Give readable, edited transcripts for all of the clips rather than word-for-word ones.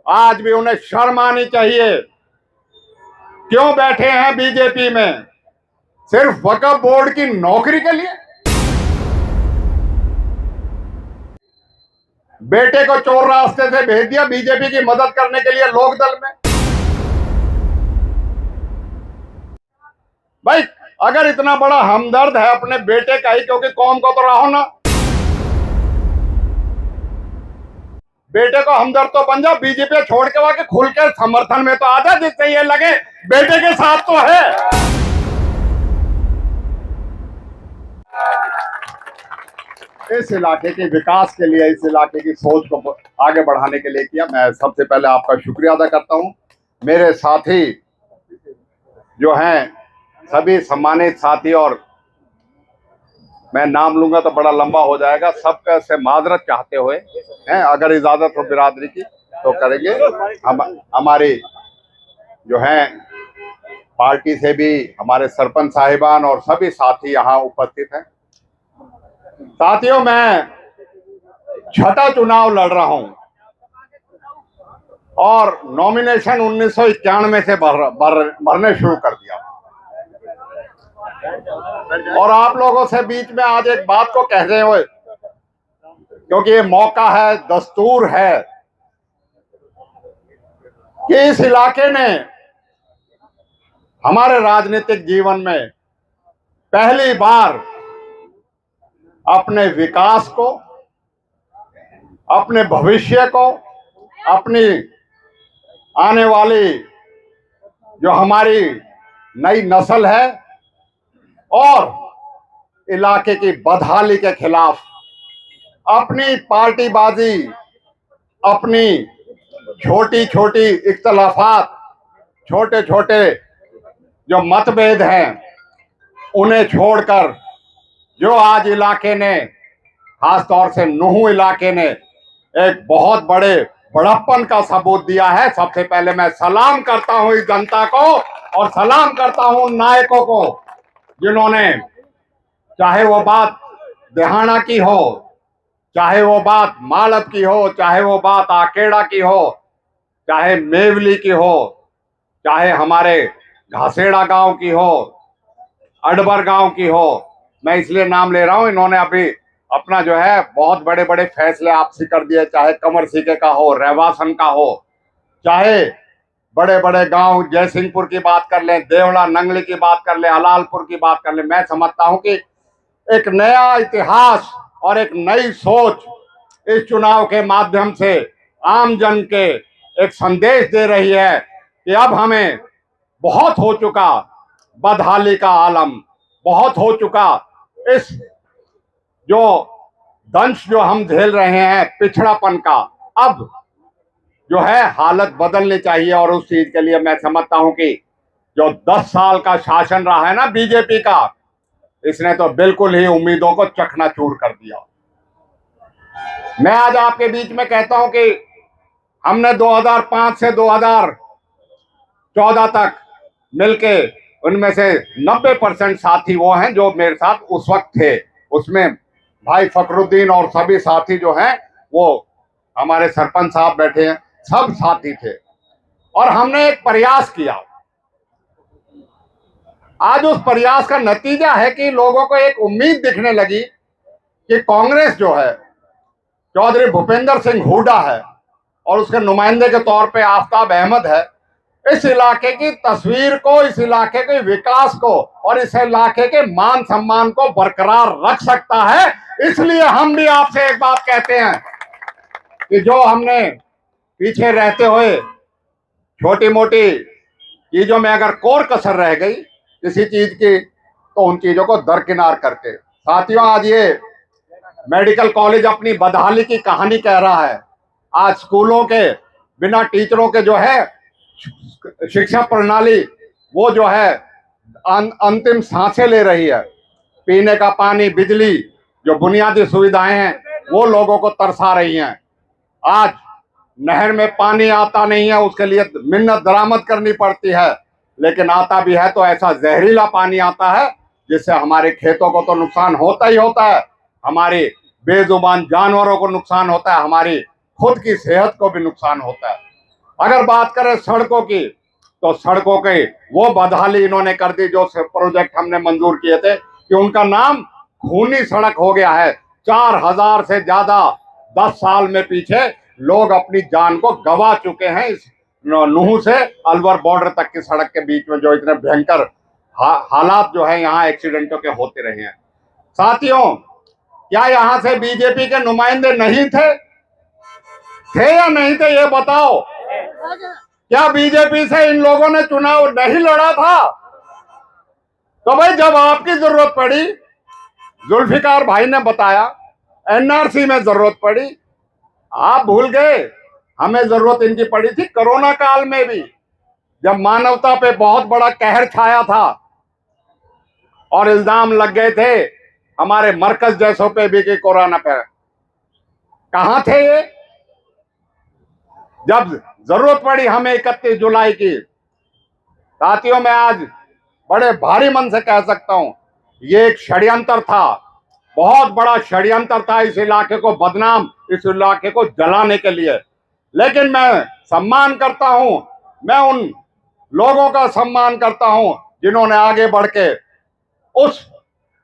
आज भी उन्हें शर्म आनी चाहिए। क्यों बैठे हैं बीजेपी में? सिर्फ वक्फ बोर्ड की नौकरी के लिए? बेटे को चोर रास्ते से भेज दिया बीजेपी की मदद करने के लिए लोक दल में। भाई, अगर इतना बड़ा हमदर्द है अपने बेटे का ही, क्योंकि कौम को तो रहो ना। बेटे को हमदर्द तो बन जाओ, बीजेपी छोड़ के वहां के खुल के समर्थन में तो आ जा, जिससे ये लगे बेटे के साथ तो है। इस इलाके के विकास के लिए, इस इलाके की सोच को आगे बढ़ाने के लिए किया। मैं सबसे पहले आपका शुक्रिया अदा करता हूं। मेरे साथी जो हैं, सभी सम्मानित साथी, और मैं नाम लूंगा तो बड़ा लंबा हो जाएगा, सबका से माजरत चाहते हुए हैं, अगर इजाजत हो बिरादरी की तो करेंगे। हमारी जो है पार्टी से भी हमारे सरपंच साहिबान और सभी साथी यहाँ उपस्थित हैं। साथियों, मैं छठा चुनाव लड़ रहा हूं और नॉमिनेशन 1991 से भरने शुरू कर दिया। और आप लोगों से बीच में आज एक बात को कह रहे हुए, क्योंकि ये मौका है, दस्तूर है कि इस इलाके ने हमारे राजनीतिक जीवन में पहली बार अपने विकास को, अपने भविष्य को, अपनी आने वाली जो हमारी नई नस्ल है और इलाके की बदहाली के खिलाफ अपनी पार्टीबाजी, अपनी छोटी छोटी इख्तलाफात, छोटे छोटे जो मतभेद हैं, उन्हें छोड़कर जो आज इलाके ने, खासतौर से नूह इलाके ने एक बहुत बड़े बड़प्पन का सबूत दिया है। सबसे पहले मैं सलाम करता हूं इस जनता को और सलाम करता हूं उन नायकों को जिन्होंने, चाहे वो बात देहाना की हो, चाहे वो बात मालव की हो, चाहे वो बात आकेड़ा की हो, चाहे मेवली की हो, चाहे हमारे घासेड़ा गांव की हो, अडबर गांव की हो, मैं इसलिए नाम ले रहा हूं, इन्होंने अभी अपना जो है बहुत बड़े बड़े फैसले आपसी कर दिए, चाहे कमर सीके का हो, रहवासन का हो, चाहे बड़े बड़े गांव जयसिंहपुर की बात कर लें, देवड़ा नंगली की बात कर लें, हलालपुर की बात कर लें। मैं समझता हूं कि एक नया इतिहास और एक नई सोच इस चुनाव के माध्यम से आम जन के एक संदेश दे रही है कि अब हमें बहुत हो चुका बदहाली का आलम, बहुत हो चुका इस जो दंश जो हम झेल रहे हैं पिछड़ापन का, अब जो है हालत बदलनी चाहिए। और उस चीज के लिए मैं समझता हूं कि जो 10 साल का शासन रहा है ना बीजेपी का, इसने तो बिल्कुल ही उम्मीदों को चकनाचूर कर दिया। मैं आज आपके बीच में कहता हूं कि हमने 2005 से 2014 तक मिलके, उनमें से 90% साथी वो हैं जो मेरे साथ उस वक्त थे, उसमें भाई फखरुद्दीन और सभी साथी जो हैं, वो हमारे सरपंच साहब बैठे हैं, सब साथी थे और हमने एक प्रयास किया। आज उस प्रयास का नतीजा है कि लोगों को एक उम्मीद दिखने लगी कि कांग्रेस जो है, चौधरी भूपेंद्र सिंह हुड्डा है और उसके नुमाइंदे के तौर पे आफताब अहमद है, इस इलाके की तस्वीर को, इस इलाके के विकास को और इस इलाके के मान सम्मान को बरकरार रख सकता है। इसलिए हम भी आपसे एक बात कहते हैं कि जो हमने पीछे रहते हुए छोटी मोटी चीजों में अगर कोर कसर रह गई किसी चीज की, तो उन चीजों को दरकिनार करके, साथियों, आज ये मेडिकल कॉलेज अपनी बदहाली की कहानी कह रहा है। आज स्कूलों के बिना टीचरों के जो है शिक्षा प्रणाली वो जो है अंतिम सांसें ले रही है। पीने का पानी, बिजली, जो बुनियादी सुविधाएं हैं वो लोगों को तरसा रही हैं। आज नहर में पानी आता नहीं है, उसके लिए मिन्नत दरामद करनी पड़ती है, लेकिन आता भी है तो ऐसा जहरीला पानी आता है जिससे हमारे खेतों को तो नुकसान होता ही होता है, हमारी बेजुबान जानवरों को नुकसान होता है, हमारी खुद की सेहत को भी नुकसान होता है। अगर बात करें सड़कों की, तो सड़कों के वो बदहाली इन्होंने कर दी जो प्रोजेक्ट हमने मंजूर किए थे, कि उनका नाम खूनी सड़क हो गया है। 4000 से ज्यादा 10 साल में पीछे लोग अपनी जान को गंवा चुके हैं इस नूह से अलवर बॉर्डर तक की सड़क के बीच में, जो इतने भयंकर हालात जो है यहाँ एक्सीडेंटों के होते रहे हैं। साथियों, क्या यहाँ से बीजेपी के नुमाइंदे नहीं थे या नहीं थे, ये बताओ। क्या बीजेपी से इन लोगों ने चुनाव नहीं लड़ा था? तो भाई जब आपकी जरूरत पड़ी, जुल्फिकार भाई ने बताया, एनआरसी में जरूरत पड़ी, आप भूल गए। हमें जरूरत इनकी पड़ी थी कोरोना काल में भी, जब मानवता पे बहुत बड़ा कहर छाया था और इल्जाम लग गए थे हमारे मरकज जैसों पे भी कि कोरोना पे। कहां थे ये जब जरूरत पड़ी हमें 31 जुलाई की? साथियों, मैं आज बड़े भारी मन से कह सकता हूं, ये एक षड्यंत्र था, बहुत बड़ा षड्यंत्र था इस इलाके को बदनाम, इस इलाके को जलाने के लिए। लेकिन मैं सम्मान करता हूं, मैं उन लोगों का सम्मान करता हूं जिन्होंने आगे बढ़ के उस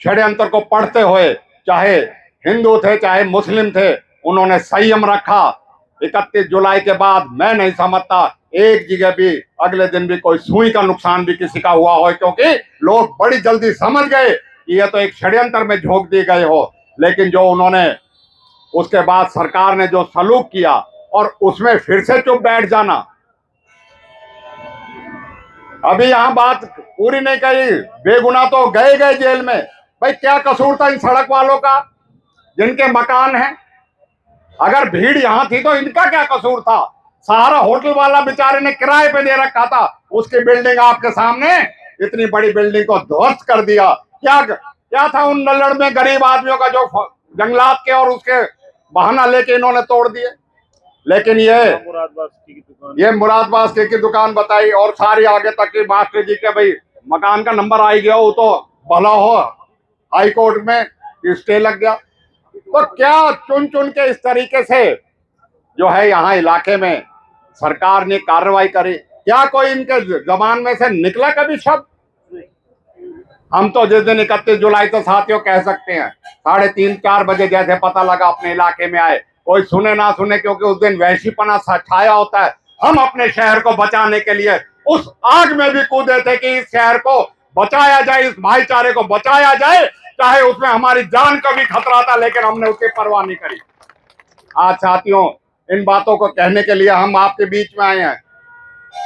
षड्यंत्र को पढ़ते हुए, चाहे हिंदू थे चाहे मुस्लिम थे, उन्होंने संयम रखा। 31 जुलाई के बाद मैं नहीं समझता एक जगह भी अगले दिन भी कोई सुई का नुकसान भी किसी का हुआ हो, क्योंकि लोग बड़ी जल्दी समझ गए कि यह तो एक षड्यंत्र में झोंक दी गए हो। लेकिन जो उन्होंने उसके बाद सरकार ने जो सलूक किया और उसमें फिर से चुप बैठ जाना। अभी यहां बात पूरी नहीं करी, बेगुनाह तो गए जेल में। भाई क्या कसूर था इन सड़क वालों का जिनके मकान हैं? अगर भीड़ यहां थी तो इनका क्या कसूर था? सहारा होटल वाला बेचारे ने किराए पे दे रखा था, उसकी बिल्डिंग आपके सामने, इतनी बड़ी बिल्डिंग को ध्वस्त कर दिया। क्या था उन नल्लड़ में गरीब आदमियों का जो जंगलात के और उसके बहाना लेके इन्होंने तोड़ दिए। लेकिन ये मुराद बास्के की दुकान बताई और सारी आगे तक की मास्टर जी के भाई मकान का नंबर आ गया, वो तो भला हो हाई कोर्ट में स्टे लग गया। तो क्या चुन चुन के इस तरीके से जो है यहाँ इलाके में सरकार ने कार्रवाई करी? क्या कोई इनके जबान में से निकला कभी शब्द? हम तो जिस दिन 31 जुलाई तो साथियों कह सकते हैं 3:30-4 बजे जैसे पता लगा अपने इलाके में आए, कोई सुने ना सुने, क्योंकि उस दिन वैश्वीपना छाया होता है। हम अपने शहर को बचाने के लिए उस आग में भी कूदे थे कि इस शहर को बचाया जाए, इस भाईचारे को बचाया जाए, चाहे उसमें हमारी जान का भी खतरा था, लेकिन हमने उसकी परवाह नहीं करी। आज साथियों, इन बातों को कहने के लिए हम आपके बीच में आए हैं।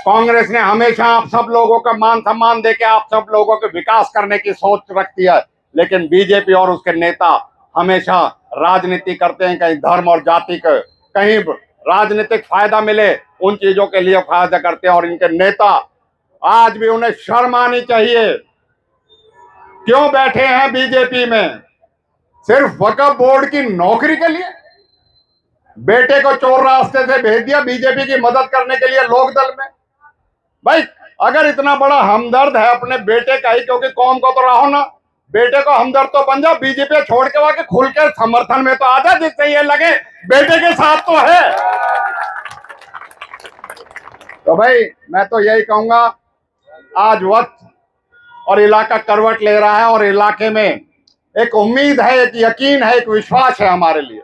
कांग्रेस ने हमेशा आप सब लोगों का मान सम्मान देके आप सब लोगों के विकास करने की सोच रखती है, लेकिन बीजेपी और उसके नेता हमेशा राजनीति करते हैं, कहीं धर्म और जाति का, कहीं राजनीतिक फायदा मिले उन चीजों के लिए फायदा करते हैं। और इनके नेता आज भी, उन्हें शर्म आनी चाहिए। क्यों बैठे हैं बीजेपी में? सिर्फ वक्फ बोर्ड की नौकरी के लिए? बेटे को चोर रास्ते से भेज दिया बीजेपी की मदद करने के लिए लोक दल में। भाई अगर इतना बड़ा हमदर्द है अपने बेटे का ही, क्योंकि कौम को तो रहो ना, बेटे को हमदर्द तो बन जाओ, बीजेपी छोड़ के वहां के खुल के समर्थन में तो आ जा, जिससे ये लगे बेटे के साथ तो है। तो भाई मैं तो यही कहूंगा, आज वक्त और इलाका करवट ले रहा है और इलाके में एक उम्मीद है, एक यकीन है, एक विश्वास है हमारे लिए।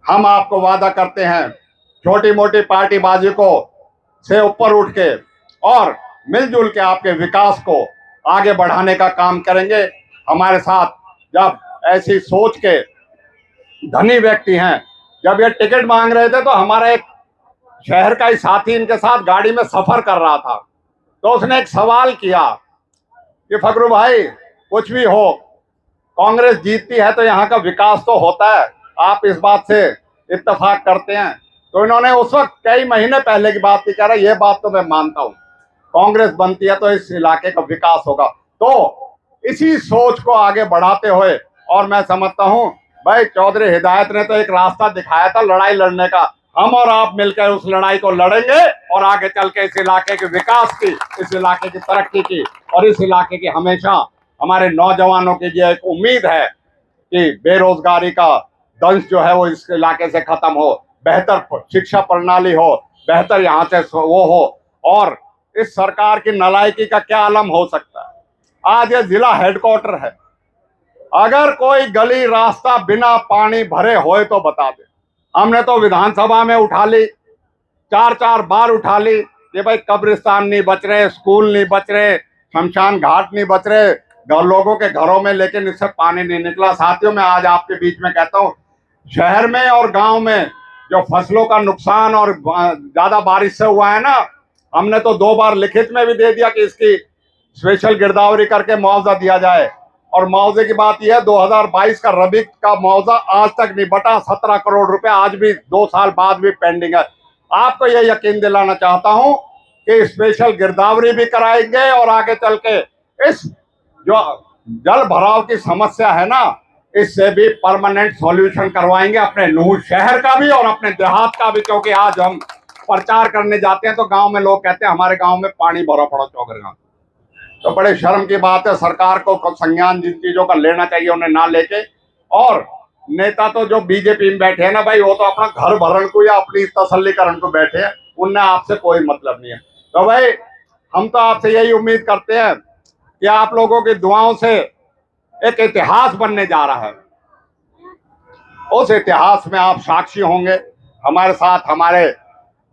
हम आपको वादा करते हैं छोटी मोटी पार्टीबाजी को से ऊपर उठ के और मिलजुल के आपके विकास को आगे बढ़ाने का काम करेंगे। हमारे साथ जब ऐसी सोच के धनी व्यक्ति हैं, जब ये टिकट मांग रहे थे तो हमारा एक शहर का ही साथी इनके साथ गाड़ी में सफर कर रहा था, तो उसने एक सवाल किया कि फकरू भाई कुछ भी हो, कांग्रेस जीतती है तो यहाँ का विकास तो होता है, आप इस बात से इत्तेफाक करते हैं? तो इन्होंने उस वक्त कई महीने पहले की बात नहीं कह रहा, ये बात तो मैं मानता हूँ, कांग्रेस बनती है तो इस इलाके का विकास होगा। तो इसी सोच को आगे बढ़ाते हुए, और मैं समझता हूँ भाई चौधरी हिदायत ने तो एक रास्ता दिखाया था लड़ाई लड़ने का, हम और आप मिलकर उस लड़ाई को लड़ेंगे और आगे चल के इस इलाके के विकास की, इस इलाके की तरक्की की, और इस इलाके की हमेशा हमारे नौजवानों की ये एक उम्मीद है कि बेरोजगारी का दंश जो है वो इस इलाके से खत्म हो, बेहतर शिक्षा प्रणाली हो, बेहतर यहाँ से वो हो। और इस सरकार की नालायकी का क्या आलम हो सकता है। आज ये जिला हेडक्वार्टर है, अगर कोई गली रास्ता बिना पानी भरे होए तो बता दे। हमने तो विधानसभा में उठा ली, 4-4 बार उठा ली कि भाई कब्रिस्तान नहीं बच रहे, स्कूल नहीं बच रहे, शमशान घाट नहीं बच रहे लोगों के घरों में, लेकिन इससे पानी नहीं निकला। साथियों, मैं आज आपके बीच में कहता हूं, शहर में और गांव में जो फसलों का नुकसान और ज्यादा बारिश से हुआ है ना, हमने तो 2 बार लिखित में भी दे दिया कि इसकी स्पेशल गिरदावरी करके मुआवजा दिया जाए। और मुआवजे की बात यह है, 2022 का रबी का मुआवजा आज तक नहीं बटा, 17 करोड़ रुपए आज भी 2 साल बाद भी पेंडिंग है। आपको यह यकीन दिलाना चाहता हूं कि स्पेशल गिरदावरी भी कराएंगे और आगे चल के इस जो जल भराव की समस्या है ना, इससे भी परमानेंट सॉल्यूशन करवाएंगे, अपने नूह शहर का भी और अपने देहात का भी। क्योंकि आज हम प्रचार करने जाते हैं तो गांव में लोग कहते हैं हमारे गांव में पानी भरा पड़ा चौगरगांव। तो बड़े शर्म की बात है, सरकार को संज्ञान जिन चीजों का लेना चाहिए उन्हें ना लेके। और नेता तो जो बीजेपी में बैठे हैं ना भाई, वो तो अपना घर भरण को या अपनी तसल्लीकरण को बैठे हैं, उनने आपसे कोई मतलब नहीं है। तो भाई हम तो आपसे यही उम्मीद करते हैं कि आप लोगों की दुआओं से एक इतिहास बनने जा रहा है, उस इतिहास में आप साक्षी होंगे। हमारे साथ हमारे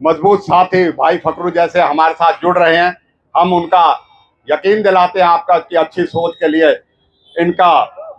मजबूत साथी भाई फकरू जैसे हमारे साथ जुड़ रहे हैं, हम उनका यकीन दिलाते हैं आपका कि अच्छी सोच के लिए इनका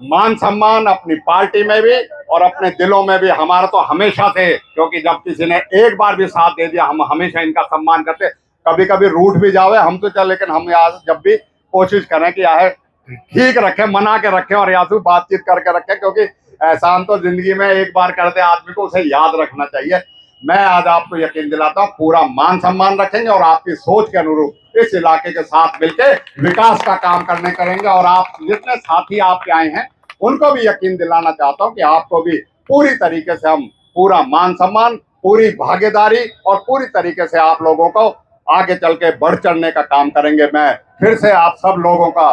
मान सम्मान अपनी पार्टी में भी और अपने दिलों में भी हमारा तो हमेशा से, क्योंकि जब किसी ने एक बार भी साथ दे दिया हम हमेशा इनका सम्मान करते। कभी कभी रूठ भी जावे हम तो चल, लेकिन हम यहाँ जब भी कोशिश करें कि यह ठीक रखें, मना के रखें और यहाँ से बातचीत करके रखें, क्योंकि एहसान तो जिंदगी में एक बार करते आदमी को, उसे याद रखना चाहिए। मैं आज आपको यकीन दिलाता हूँ पूरा मान सम्मान रखेंगे और आपकी सोच के अनुरूप इस इलाके के साथ मिलकर विकास का काम करने करेंगे। और आप जितने साथी आपके आए हैं उनको भी यकीन दिलाना चाहता हूँ कि आपको भी पूरी तरीके से हम पूरा मान सम्मान, पूरी भागीदारी और पूरी तरीके से आप लोगों को आगे चल के बढ़ चढ़ने का काम करेंगे। मैं फिर से आप सब लोगों का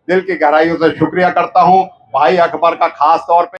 दिल की गहराइयों से शुक्रिया करता हूँ। भाई अकबर का खास तौर पे